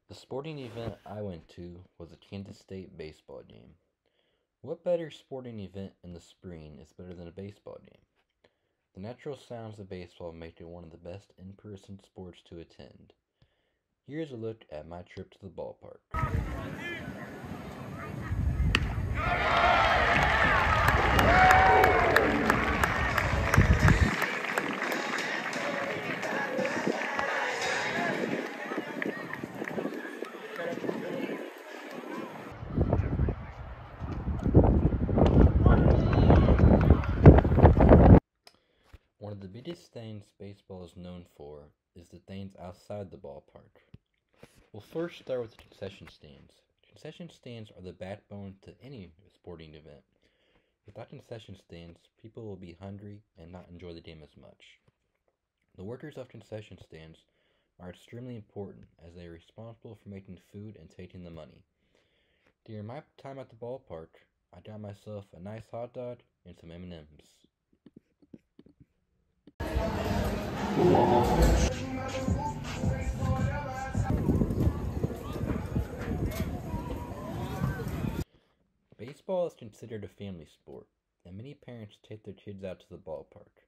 The sporting event I went to was a Kansas State baseball game. What better sporting event in the spring is better than a baseball game? The natural sounds of baseball make it one of the best in-person sports to attend. Here's a look at my trip to the ballpark. One of the biggest things baseball is known for is the things outside the ballpark. We'll first start with the concession stands. Concession stands are the backbone to any sporting event. Without concession stands, people will be hungry and not enjoy the game as much. The workers of concession stands are extremely important as they are responsible for making food and taking the money. During my time at the ballpark, I got myself a nice hot dog and some M&Ms. Baseball is considered a family sport, and many parents take their kids out to the ballpark.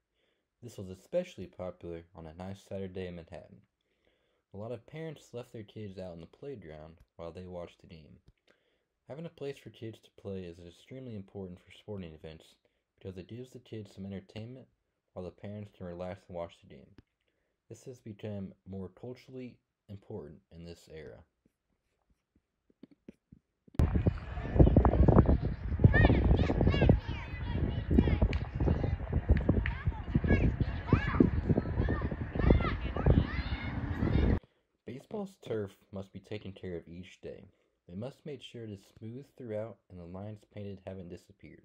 This was especially popular on a nice Saturday in Manhattan. A lot of parents left their kids out in the playground while they watched the game. Having a place for kids to play is extremely important for sporting events because it gives the kids some entertainment while the parents can relax and watch the game. This has become more culturally important in this era. Baseball's turf must be taken care of each day. They must make sure it is smooth throughout and the lines painted haven't disappeared.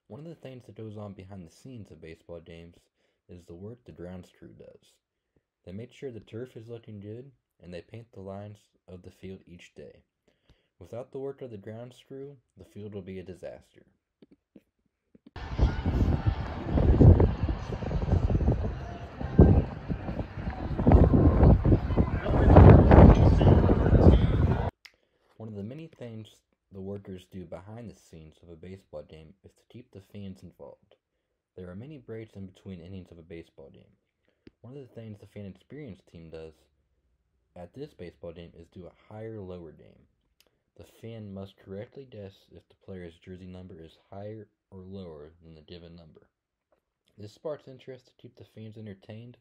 One of the things that goes on behind the scenes of baseball games is the work the grounds crew does. They make sure the turf is looking good and they paint the lines of the field each day. Without the work of the grounds crew, the field will be a disaster. One of the many things the workers do behind the scenes of a baseball game is to keep the fans involved. There are many breaks in between innings of a baseball game. One of the things the fan experience team does at this baseball game is do a higher-lower game. The fan must correctly guess if the player's jersey number is higher or lower than the given number. This sparks interest to keep the fans entertained,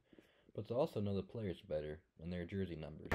but to also know the players better and their jersey numbers.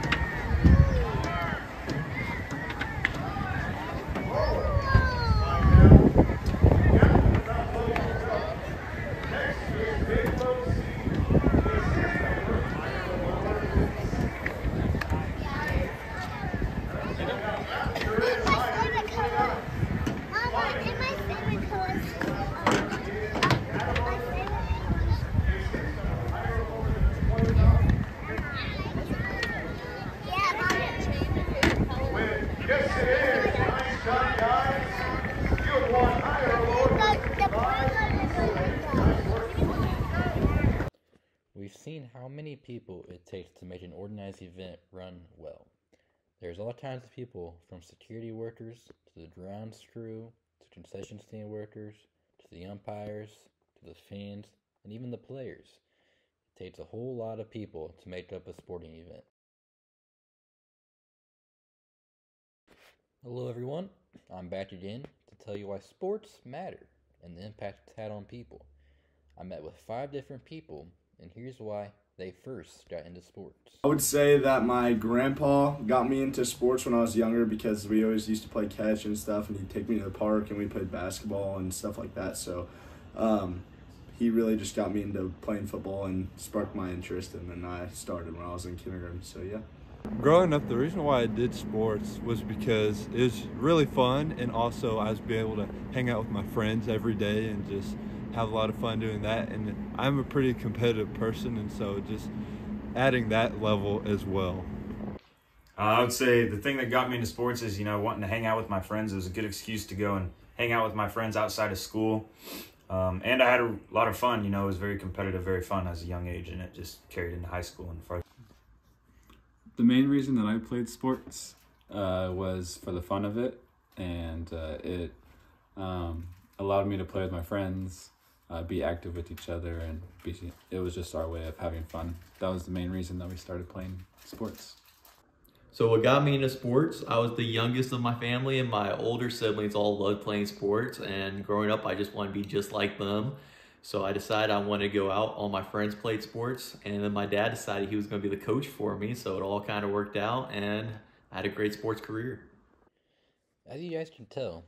We've seen how many people it takes to make an organized event run well. There's all kinds of people, from security workers to the grounds crew to concession stand workers to the umpires to the fans and even the players. It takes a whole lot of people to make up a sporting event. Hello everyone, I'm back again to tell you why sports matter and the impact it's had on people. I met with 5 different people, and here's why they first got into sports. I would say that my grandpa got me into sports when I was younger because we always used to play catch and stuff, and he'd take me to the park and we played basketball and stuff like that. So he really just got me into playing football and sparked my interest, and then I started when I was in kindergarten. So yeah. Growing up, the reason why I did sports was because it was really fun, and also I was able to hang out with my friends every day and just have a lot of fun doing that. And I'm a pretty competitive person, and so just adding that level as well. I would say the thing that got me into sports is, wanting to hang out with my friends. It was a good excuse to go and hang out with my friends outside of school. And I had a lot of fun. It was very competitive, very fun as a young age, and it just carried into high school and further. The main reason that I played sports was for the fun of it, and it allowed me to play with my friends, be active with each other, and it was just our way of having fun. That was the main reason that we started playing sports. So what got me into sports, I was the youngest of my family, and my older siblings all loved playing sports, and growing up I just wanted to be just like them. So I decided I wanted to go out. All my friends played sports, and then my dad decided he was going to be the coach for me, so it all kind of worked out, and I had a great sports career. As you guys can tell,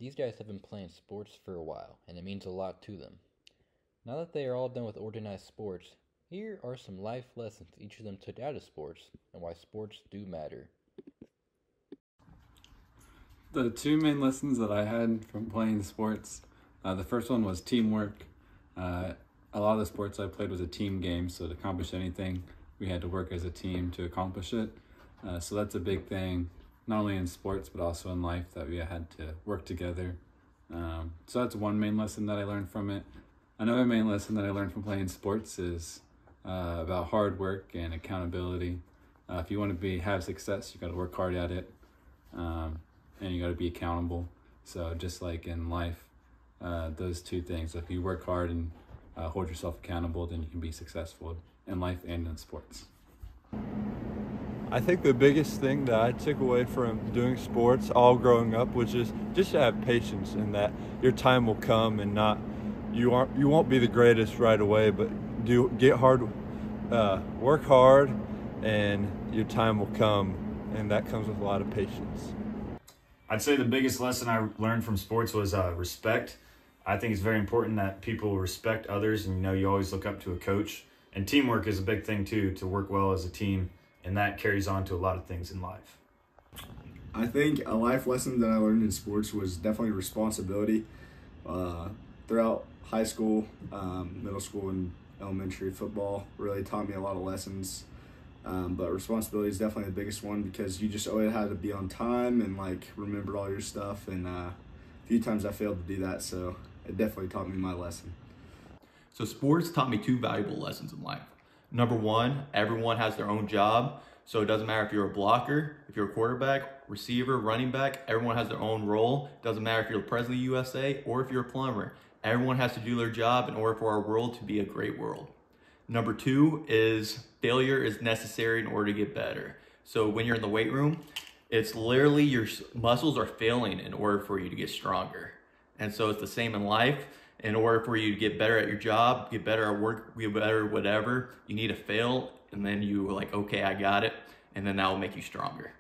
these guys have been playing sports for a while, and it means a lot to them. Now that they are all done with organized sports, here are some life lessons each of them took out of sports, and why sports do matter. The two main lessons that I had from playing sports, the first one was teamwork. A lot of the sports I played was a team game, so to accomplish anything, we had to work as a team to accomplish it. So that's a big thing, not only in sports, but also in life, that we had to work together. So that's one main lesson that I learned from it. Another main lesson that I learned from playing sports is about hard work and accountability. If you want to have success, you got to work hard at it, and you got to be accountable. So just like in life, those two things, if you work hard and hold yourself accountable, then you can be successful in life and in sports. I think the biggest thing that I took away from doing sports all growing up was just to have patience, and that your time will come, and you won't be the greatest right away, but work hard, and your time will come, and that comes with a lot of patience. I'd say the biggest lesson I learned from sports was respect. I think it's very important that people respect others, and you always look up to a coach. And teamwork is a big thing too, to work well as a team, and that carries on to a lot of things in life. I think a life lesson that I learned in sports was definitely responsibility. Throughout high school, middle school, and elementary, football really taught me a lot of lessons. But responsibility is definitely the biggest one, because you just always had to be on time and remember all your stuff. And a few times I failed to do that, so it definitely taught me my lesson. So sports taught me two valuable lessons in life. Number one, everyone has their own job. So it doesn't matter if you're a blocker, if you're a quarterback, receiver, running back, everyone has their own role. Doesn't matter if you're the president of the USA or if you're a plumber. Everyone has to do their job in order for our world to be a great world. Number two is failure is necessary in order to get better. So when you're in the weight room, it's literally your muscles are failing in order for you to get stronger. And so it's the same in life. In order for you to get better at your job, get better at work, get better at whatever, you need to fail, and then you are like, okay, I got it, and then that will make you stronger.